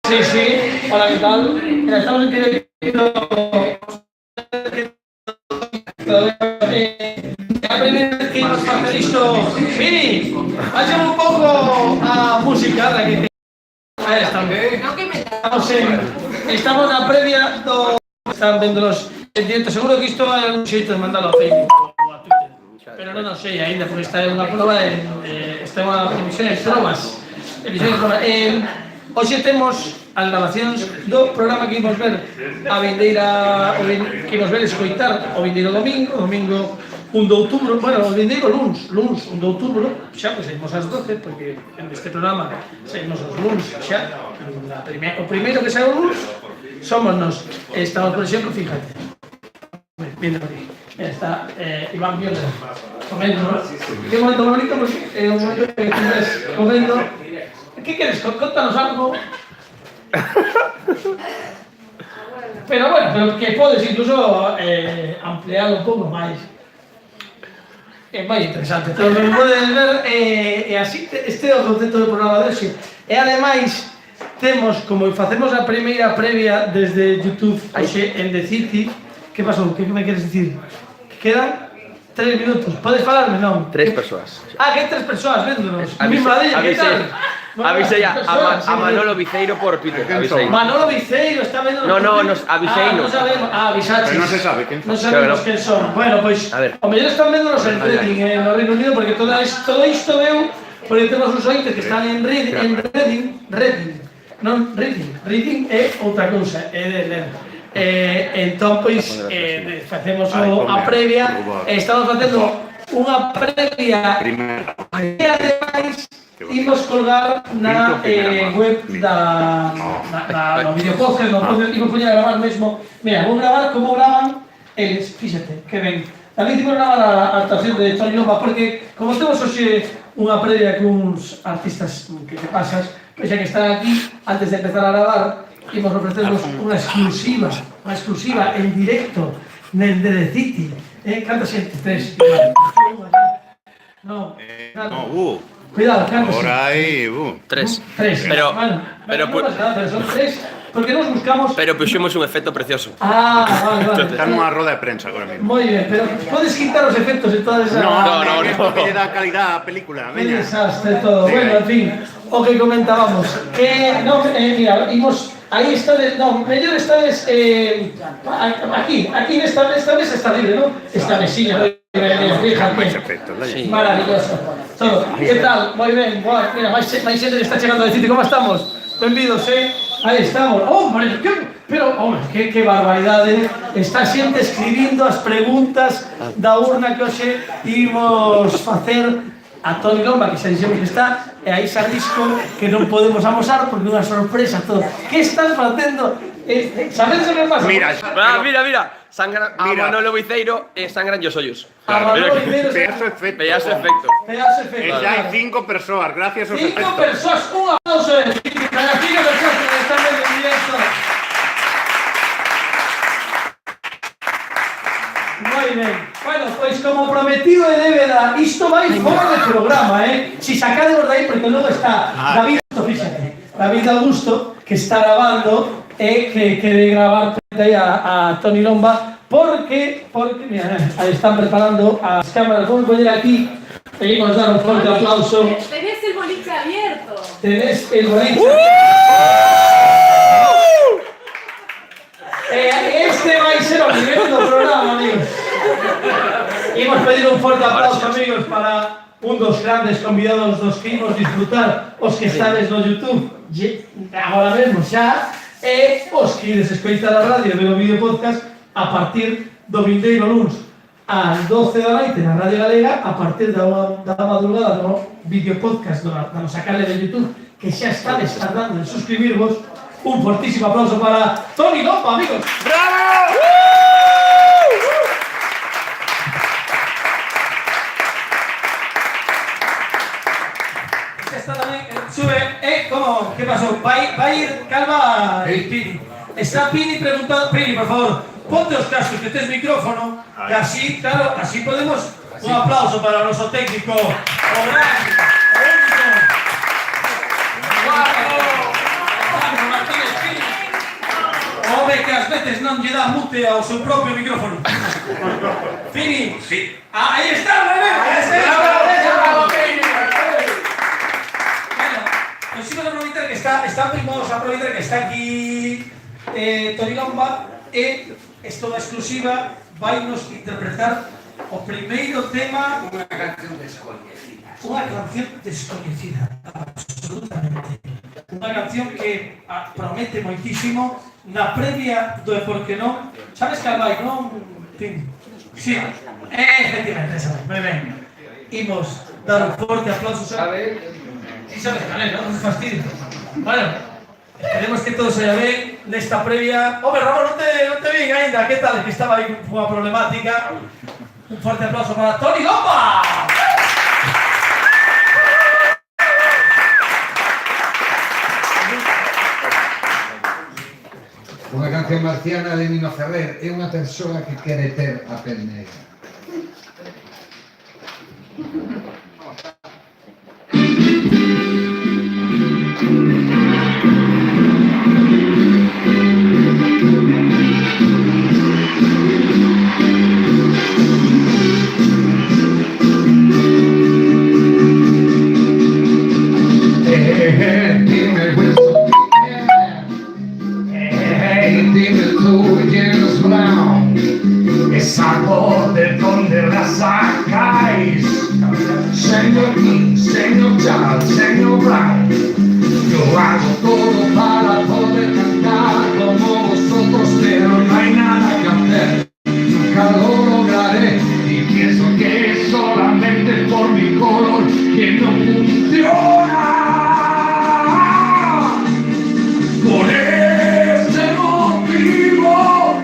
Sí, sí. Hola, ¿qué tal? Mira, estamos en directo. A primeira vez que imos facer isto. Miri, báxame un pouco a música da que te... Aí estamos. Estamos na previa do... Están vendo los en directo. Seguro que isto é un xeito de mandalo a Facebook ou a Twitter. Pero non sei ainda, porque esta é unha prova esta é unha emisión de probas. Hoxe temos as grabacións do programa que imos ver a vindeira, que imos ver escoitar o vindeiro domingo 1 de outubro, bueno, o vindeiro luns 1 de outubro, xa pois saímos ás 12, porque neste programa saímos os luns, xa, o primeiro que sae o luns somos nos, estamos por exemplo, fíjate, viendo aquí, está Iván Viola, comendo, ¿no? Que momento bonito, porque é un momento que estás comendo. ¿Qué quieres? Contanos algo. Pero bueno, pero que podes incluso ampliar un pouco máis. É moi interesante. Pero me podes ver, e así, este é o concepto do programa de hoxe. E ademais, temos, como facemos a primeira previa desde YouTube, hoxe en The City. Que pasou? Que me queres dicir? Que quedan 3 minutos. Podes falarme, non? 3 persoas. Ah, que hai 3 persoas véndonos. Que tal? Avisei a Manolo Viceiro por Twitter. Avisei. Manolo Viceiro está vendo. No, nos avisei. No sabemos. Avisaches. Pero non se sabe quen son. Non sabemos quen son. Bueno, pois, o mellor están véndonos en Reading, no Reino Unido, porque todo isto veu, porque temos uns ointes que están en Reading. Non, Reading é outra cousa, é de ler. Entón, pois, facemos a previa, estamos facendo unha previa e ademais imos colgar na web no videopodcast, imos poñer a gravar mesmo. Mira, vou gravar como gravan eles, fíxate, que ben. Tamén imos gravar a actuación de Toni Lomba, porque como temos hoxe unha previa cuns artistas que te pasas, pois xa que están aquí, antes de empezar a gravar, imos ofrecernos unha exclusiva en directo nel The City. Canta xente? 3. No, cuidado, canta xente. Por aí, 3. Pero son 3, porque nos buscamos... Pero puxemos un efecto precioso. Vale. Está nunha roda de prensa agora mesmo. Moi ben, pero podes quitar os efectos en todas esas... No. Que lle dá calidad á película, Que veña. desastre todo. Bueno, en fin, o que comentábamos. Que, non, mira, imos... Aí estades, non, mellor estades aquí nesta mesa está libre, non? Esta mesilla, fíjate. Maravilloso. Todo. Que tal? Moi ben, mira, máis xente que está chegando a decirte como estamos. Benvidos, Aí estamos. Hombre, que barbaridade. Está xente escribindo as preguntas da urna que hoxe imos facer a Toni Lomba, que xa dixemos que está, e a Isa Risco, que non podemos amosar porque é unha sorpresa todo. Que estás facendo? Sabedes o que pasa? Mira. Sangran a Manolo Viceiro e sangran os ollos. A Manolo Viceiro... Pedazo efecto. E xa hai 5 persoas, gracias aos efectos. 5 persoas, un aplauso para as 5 persoas que están vendo en directo. Moi ben. Bueno, pois como prometido de débeda, isto vai fora de programa, Si sacademos de aí, porque logo está David Augusto, fíxate. David Augusto, que está grabando que quere gravar aí a Toni Lomba, porque, mira, aí están preparando as cámaras. Vamos poñer aquí, e vamos dar un forte aplauso. Tenés el boliche abierto. Tenés el boliche. Este vai ser o nivel do programa, amigos. Imos pedir un forte aplauso, amigos, para un dos grandes convidados dos que imos disfrutar, os que estades no YouTube agora mesmo xa, e os que ides escoitar a radio e o vídeo podcast a partir do vindeiro luns ás 12 da noite na Radio Galega, a partir da madrugada no vídeo podcast da nosa canle de YouTube, que xa estades tardando en suscribirvos. Un fortísimo aplauso para Toni Lomba, amigos. ¡Bravo! Está tamén, sube, como, que pasou? Vai ir, calma, Pini. Está Pini preguntando, Pini, por favor, ponte os cascos, que tes micrófono, e así, claro, así podemos, un aplauso para o noso técnico, o gran, o único, Martínez moitas veces non lle dá mute ao seu propio micrófono. Fini. Sí. Aí está, bebé. Bueno, nos imos a aproveitar que vamos a aproveitar que está aquí Toni Lomba e esto da exclusiva vai nos interpretar o primeiro tema. Unha canción descoñecida, absolutamente. Unha canción que promete moitísimo. Na previa do Por que non, sabes que vai, non? Sí, efectivamente, esa vai. Moi ben. Imos dar un forte aplauso. Sí sabes que non? Non se fastidio. Bueno, esperemos que todo saia ben nesta previa. Home, Ramón, non te vin ainda, que tal? Que estaba aí unha problemática. Un forte aplauso para Toni Lomba. Unha canción marciana de Nino Ferrer é unha persoa que quere ter a pel negra. ¿De dónde la sacáis? Señor King, señor Charles, señor Brown. Yo hago todo para poder cantar como vosotros, pero no hay nada que hacer. Nunca lo lograré y pienso que es solamente por mi color que no funciona. Por este motivo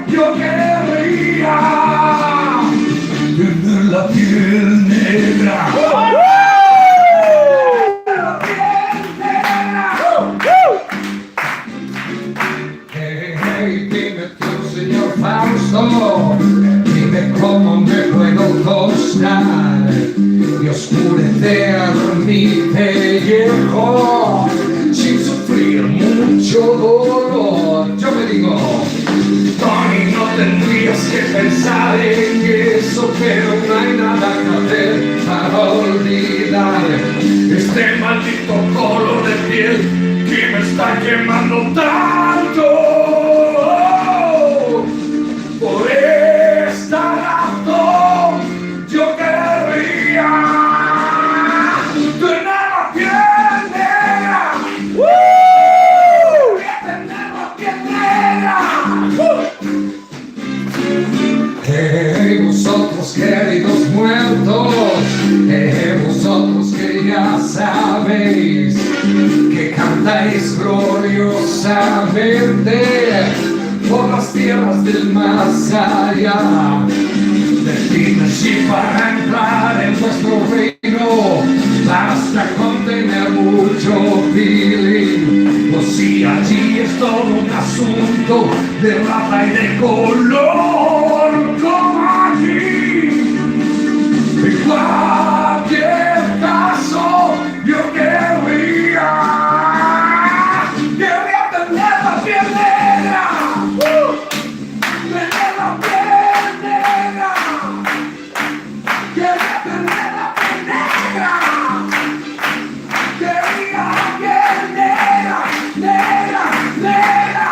yo querría tener la piel negra. La piel negra. Hey, dime tú, señor Fausto, dime cómo me puedo tostar y oscurecer mi pellejo sin sufrir mucho dolor. Yo me digo, Tony, no tendrías que pensar en eso, pero no hay nada que hacer para olvidar este maldito color de piel que me está quemando tanto. Por esta razón yo querría tener la piel negra. Quería tener la piel negra. hey, vosotros queridos muertos, vosotros que ya sabéis que cantáis gloriosamente por las tierras del más allá. Decidme si para entrar en vuestro reino basta con tener mucho feeling, o si allí es todo un asunto de raza y de color, como aquí. En cualquier caso, yo querría tener la piel negra. Tener la piel negra. Quería tener la piel negra. Quería la piel negra, negra, negra.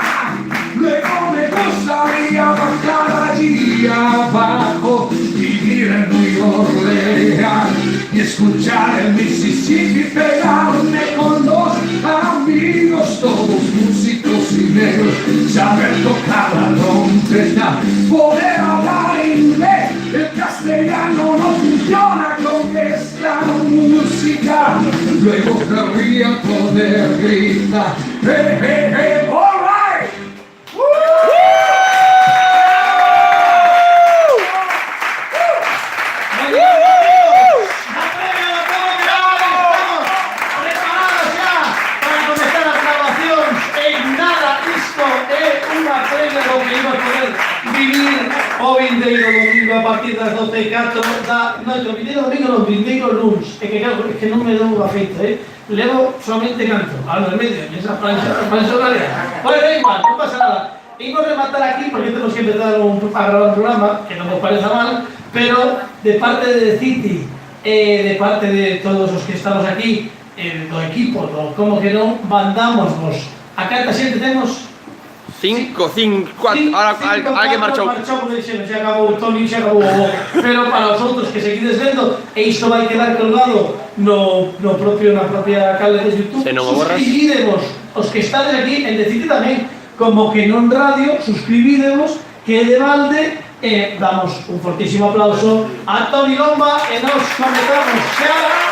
Luego me gustaría bajar allí abajo, vivir en New Orleans y escuchar el Mississippi, pegarme con los amigos, todos músicos y negros, saber tocar la trompeta, poder hablar inglés. El castellano no funciona con esta música. Luego querría poder gritar, Hey, hey, hey, all right. Preparados ya para comenzar a grabación. En nada, isto é unha previa do que iba a poder vivir o vindeiro domingo a partir das 12:04 da noite. O vindeiro domingo non, vindeiro luns. É que claro, é que non me dou a feita, Levo solamente canto, a los medios, esa plancha horaria. Bueno, da igual, non pasa nada. Imos rematar aquí, porque temos que empezar a gravar un programa, que non nos pareza mal, pero de parte de City, de parte de todos os que estamos aquí, do equipo, do como que non, mandámosvos. A canta xente temos? 5, 4, ahora alguien marchou. Marchou porque dixeron, xa acabou o Toni, xa acabou o Bobo. Pero para os outros que seguides vendo, e isto vai quedar colgado na propia canle de YouTube, Se non o borras. suscribidemos os que estades aquí, en Decite tamén, como que non radio, suscribidemos, que de balde, damos un fortísimo aplauso a Toni Lomba e nos comenzamos. ¡Xa!